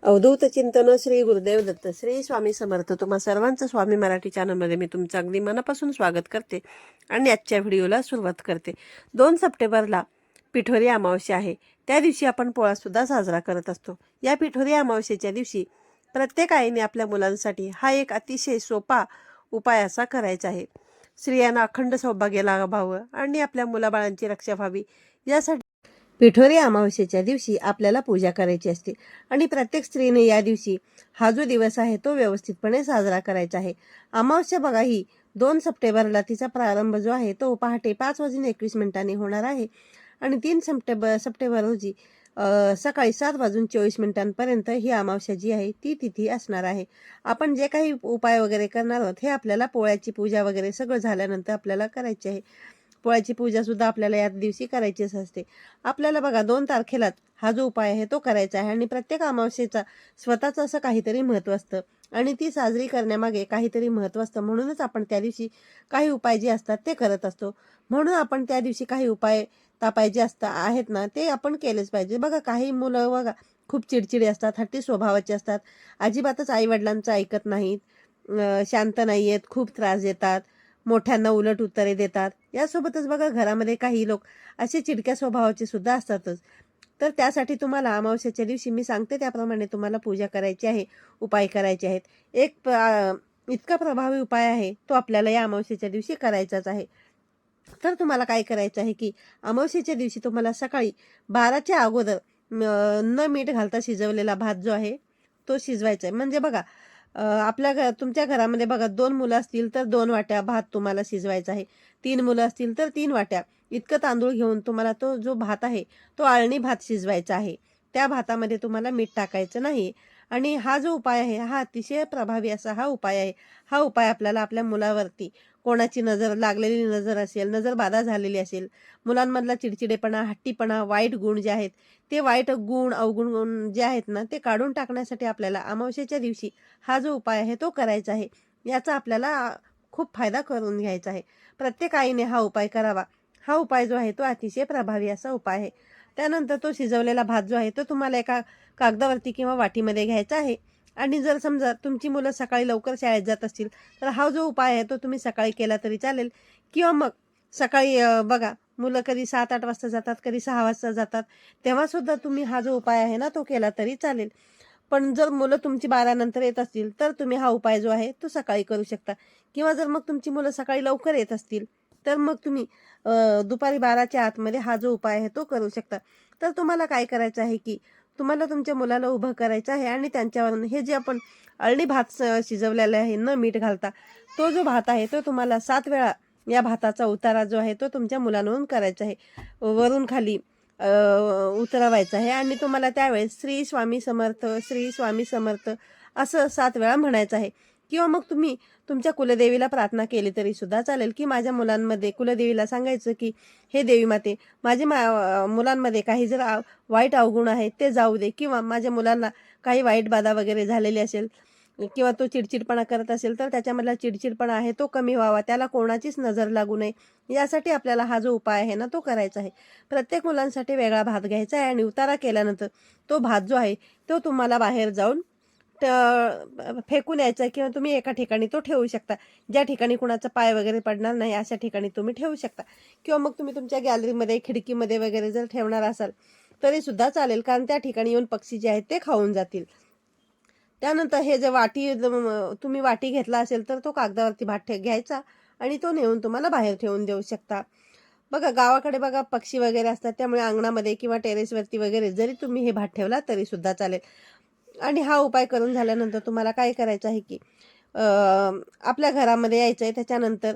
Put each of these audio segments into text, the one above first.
अवधूत चिंतन श्री गुरुदेव दत्त श्री स्वामी समर्थ. तुम्हा सर्वांचं स्वामी मराठी चॅनलमध्ये मी तुमचं अगदी मनापासून स्वागत करते आणि आजच्या व्हिडिओला सुरुवात करते. 2 सप्टेंबरला पिठोरी अमावस्या आहे. त्या दिवशी आपण पोळासुद्धा साजरा करत असतो. या पिठोरी अमावस्येच्या दिवशी प्रत्येक आईने आपल्या मुलांसाठी हा एक अतिशय सोपा उपाय असा करायचा आहे. स्त्रियांना अखंड सौभाग्य लाभावं आणि आपल्या मुलाबाळांची रक्षा व्हावी यासाठी पिठोरी अमावस्येच्या दिवशी आपल्याला पूजा करायची असते आणि प्रत्येक स्त्रीने या दिवशी हा जो दिवस आहे तो व्यवस्थितपणे साजरा करायचा आहे. अमावस्या बघा ही 2 सप्टेंबरला तिचा प्रारंभ जो आहे तो पहाटे 5:21 होणार आहे आणि 3 सप्टेंबर रोजी सकाळी 7:24 ही अमावस्या जी आहे ती तिथी असणार आहे. आपण जे काही उपाय वगैरे करणार आहोत हे आपल्याला पोळ्याची पूजा वगैरे सगळं झाल्यानंतर आपल्याला करायचे आहे. पोळ्याची पूजा सुद्धा आपल्याला या दिवशी करायचीच असते. आपल्याला बघा 2 तारखेलाच हा जो उपाय आहे तो करायचा आहे आणि प्रत्येक अमावस्येचा स्वतःचं असं काहीतरी महत्त्व असतं आणि ती साजरी करण्यामागे काहीतरी महत्त्व असतं. म्हणूनच आपण त्या दिवशी काही उपाय जे असतात ते करत असतो. म्हणून आपण त्या दिवशी काही उपाय तापायचे आहेत ना ते आपण केलेच पाहिजे. बघा काही मुलं बघा खूप चिडचिडे असतात, हट्टी स्वभावाचे असतात, अजिबातच आईवडिलांचं ऐकत नाहीत, शांत नाही आहेत, खूप त्रास देतात, मोठ्यांना उलट उत्तरे देतात. यासोबतच बघा घरामध्ये काही लोक असे चिडक्या स्वभावाचे सुद्धा असतातच. तर त्यासाठी तुम्हाला अमावस्येच्या दिवशी मी सांगते त्याप्रमाणे तुम्हाला पूजा करायची आहे, उपाय करायचे आहेत. इतका प्रभावी उपाय आहे तो आपल्याला या अमावस्येच्या दिवशी करायचाच आहे. तर तुम्हाला काय करायचं आहे की अमावस्येच्या दिवशी तुम्हाला सकाळी 12च्या अगोदर न मीठ घालता शिजवलेला भात जो आहे तो शिजवायचा आहे. म्हणजे बघा तुमच्या घरामध्ये बघा 2 मुलं असतील तर 2 वाट्या भात तुम्हाला शिजवायचा आहे. 3 मुलं असतील तर 3 वाट्या इतकं तांदूळ घेऊन तुम्हाला तो जो भात आहे तो आळणी भात शिजवायचा आहे. त्या भातामध्ये तुम्हाला मीठ टाकायचं नाही आणि हा जो उपाय आहे हा अतिशय प्रभावी असा हा उपाय आहे. हा उपाय आपल्याला आपल्या मुलावरती कोणाची लागलेली नजर असेल, नजर बाधा झालेली असेल, मुलांमधला चिडचिडेपणा, हट्टीपणा, वाईट गुण जे आहेत ते वाईट गुण, अवगुण गुण जे आहेत ना ते काढून टाकण्यासाठी आपल्याला अमावस्येच्या दिवशी हा जो उपाय आहे तो करायचा आहे. याचा आपल्याला खूप फायदा करून घ्यायचा आहे. प्रत्येक आईने हा उपाय करावा. हा उपाय जो आहे तो अतिशय प्रभावी असा उपाय आहे. त्यानंतर तो शिजवलेला भात जो आहे तो तुम्हाला एका कागदावरती किंवा वाटीमध्ये घ्यायचा आहे आणि जर समजा तुमची मुलं सकाळी लवकर शाळेत जात असतील तर हा जो उपाय आहे तो तुम्ही सकाळी केला तरी चालेल किंवा मग सकाळी बघा मुलं कधी 7-8 वाजता जातात, कधी 6 वाजता जातात, तेव्हासुद्धा तुम्ही हा जो उपाय आहे ना तो केला तरी चालेल. पण जर मुलं तुमची 12 नंतर येत असतील तर तुम्ही हा उपाय जो आहे तो सकाळी करू शकता किंवा जर मग तुमची मुलं सकाळी लवकर येत असतील तर मग तुम्ही दुपारी 12च्या आतमध्ये हा जो उपाय आहे तो करू शकता. तर तुम्हाला काय करायचं आहे की तुम्हाला तुमच्या मुलाला उभं करायचं आहे आणि त्यांच्यावर हे जे आपण अळणी भात शिजवलेला आहे न मीठ घालता तो जो भात आहे तो तुम्हाला 7 वेळा या भाताचा उतारा जो आहे तो तुमच्या मुलांवरून करायचा आहे. वरून खाली उतरवायचं आहे आणि तुम्हाला त्यावेळेस श्री स्वामी समर्थ, श्री स्वामी समर्थ असं 7 वेळा म्हणायचं आहे. किंवा मग तुम्ही तुमच्या कुलदेवीला प्रार्थना केली तरी सुद्धा चालेल की माझ्या मुलांमध्ये कुलदेवीला सांगायचं की हे देवी माते मुलांमध्ये काही जर वाईट अवगुण आहेत ते जाऊ दे किंवा माझ्या मुलांना काही वाईट बाधा वगैरे झालेली असेल किंवा तो चिडचिडपणा करत असेल तर त्याच्यामधला चिडचिडपणा आहे तो कमी व्हावा, त्याला कोणाचीच नजर लागू नये यासाठी आपल्याला हा जो उपाय आहे ना तो करायचा आहे. प्रत्येक मुलांसाठी वेगळा भात घ्यायचा आहे आणि उतारा केल्यानंतर तो भात जो आहे तो तुम्हाला बाहेर जाऊन फेकून यायचा किंवा तुम्ही एका ठिकाणी तो ठेवू शकता. ज्या ठिकाणी कुणाचा पाय वगैरे पडणार नाही अशा ठिकाणी तुम्ही ठेवू शकता किंवा मग तुम्ही तुमच्या गॅलरीमध्ये, खिडकीमध्ये वगैरे जर ठेवणार असाल तरी सुद्धा चालेल, कारण त्या ठिकाणी येऊन पक्षी जे आहेत ते खाऊन जातील. त्यानंतर हे जे तुम्ही वाटी घेतला असेल तर तो कागदावरती भात घ्यायचा आणि तो नेऊन तुम्हाला बाहेर ठेवून देऊ शकता. बघा गावाकडे बघा पक्षी वगैरे असतात त्यामुळे अंगणामध्ये किंवा टेरेसवरती वगैरे जरी तुम्ही हे भात ठेवला तरी सुद्धा चालेल. आणि हा उपाय करून झाल्यानंतर तुम्हाला काय करायचं आहे की आपल्या घरामध्ये यायचं आहे. त्याच्यानंतर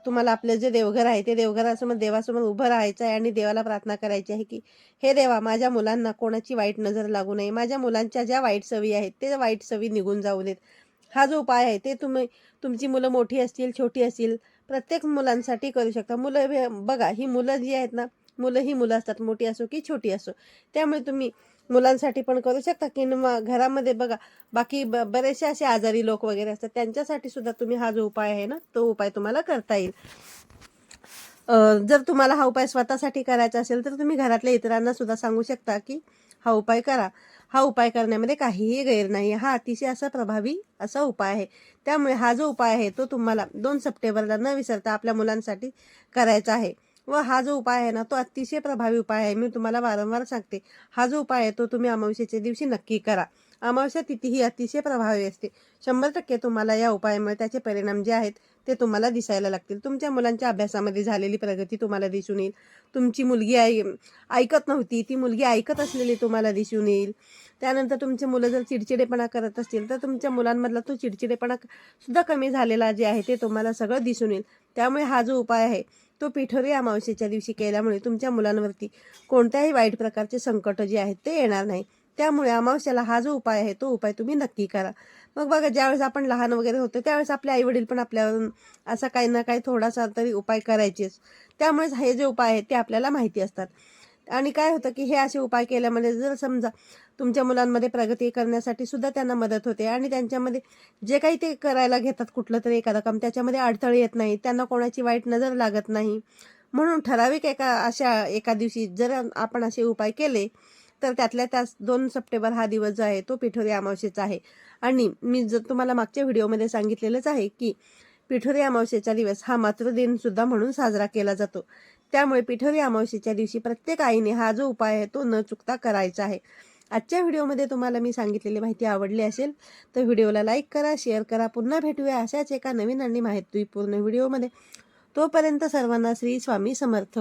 तुम्हाला आपलं जे देवघर आहे ते देवासमोर उभं राहायचं आहे आणि देवाला प्रार्थना करायची आहे की हे देवा माझ्या मुलांना कोणाची वाईट नजर लागू नये, माझ्या मुलांच्या ज्या वाईट सवयी आहेत ते वाईट सवयी निघून जाऊ देत. हा जो उपाय आहे ते तुमची मुलं मोठी असतील, छोटी असतील, प्रत्येक मुलांसाठी करू शकता. बघा ही मुलं जी आहेत ना ही मुलं असतात, मोठी असो की छोटी असो. त्यामुळे तुम्ही मुलांसाठी पण करू शकता किंवा घरामध्ये बघा बाकी बरेचसे असे आजारी लोक वगैरे असतात त्यांच्यासाठी सुद्धा तुम्ही हा जो उपाय आहे ना तो उपाय तुम्हाला करता येईल. जर तुम्हाला हा उपाय स्वतःसाठी करायचा असेल तर तुम्ही घरातल्या इतरांना सुद्धा सांगू शकता की हा उपाय करा. हा उपाय करण्यामध्ये काहीही गैर नाही. हा अतिशय असा प्रभावी असा उपाय आहे. त्यामुळे हा जो उपाय आहे तो तुम्हाला 2 सप्टेंबरला न विसरता आपल्या मुलांसाठी करायचा आहे. व हा जो उपाय आहे ना तो अतिशय प्रभावी उपाय आहे. मी तुम्हाला वारंवार सांगते, हा जो उपाय आहे तो तुम्ही अमावस्येच्या दिवशी नक्की करा. अमावस्या तिथी ही अतिशय प्रभावी असते. 100% तुम्हाला या उपायामुळे त्याचे परिणाम जे आहेत ते तुम्हाला दिसायला लागतील. तुमच्या मुलांच्या अभ्यासामध्ये झालेली प्रगती तुम्हाला दिसून येईल. तुमची मुलगी ऐकत नव्हती, ती मुलगी ऐकत असलेली तुम्हाला दिसून येईल. त्यानंतर तुमची मुलं जर चिडचिडेपणा करत असतील तर तुमच्या मुलांमधला तो चिडचिडेपणा सुद्धा कमी झालेला जे आहे ते तुम्हाला सगळं दिसून येईल. त्यामुळे हा जो उपाय आहे तो पिठोरी अमावस्येच्या दिवशी केल्यामुळे तुमच्या मुलांवरती कोणत्याही वाईट प्रकारचे संकट जे आहेत ते येणार नाही. त्यामुळे अमावस्याला हा जो उपाय आहे तो उपाय तुम्ही नक्की करा. मग बघा, ज्यावेळेस आपण लहान वगैरे होतो त्यावेळेस आपले आईवडील पण आपल्यावर असा काही ना काही थोडासा तरी उपाय करायचेच. त्यामुळेच हे जे उपाय आहेत ते आपल्याला माहिती असतात. आणि काय होतं की हे असे उपाय केल्यामध्ये जर समजा तुमच्या मुलांमध्ये प्रगती करण्यासाठी सुद्धा त्यांना मदत होते आणि त्यांच्यामध्ये जे काही ते करायला घेतात कुठलं तरी एखादं काम त्याच्यामध्ये अडथळे येत नाही, त्यांना कोणाची वाईट नजर लागत नाही. म्हणून ठराविक एका दिवशी जर आपण असे उपाय केले तर त्यातल्या त्यात 2 सप्टेंबर हा दिवस जो आहे तो पिठोरी अमावस्येचा आहे. आणि मी जर तुम्हाला मागच्या व्हिडिओमध्ये सांगितलेलंच आहे की पिठोरी अमावस्येचा दिवस हा मातृदिन सुद्धा म्हणून साजरा केला जातो. त्यामुळे पिठोरी अमावस्येच्या दिवशी प्रत्येक आईने हा जो उपाय आहे तो न चुकता करायचा आहे. आजच्या व्हिडिओमध्ये तुम्हाला मी सांगितलेली माहिती आवडली असेल तर व्हिडिओला लाईक करा, शेअर करा. पुन्हा भेटूया अशाच एका नवीन आणि माहितीपूर्ण व्हिडिओमध्ये. तोपर्यंत सर्वांना श्री स्वामी समर्थ.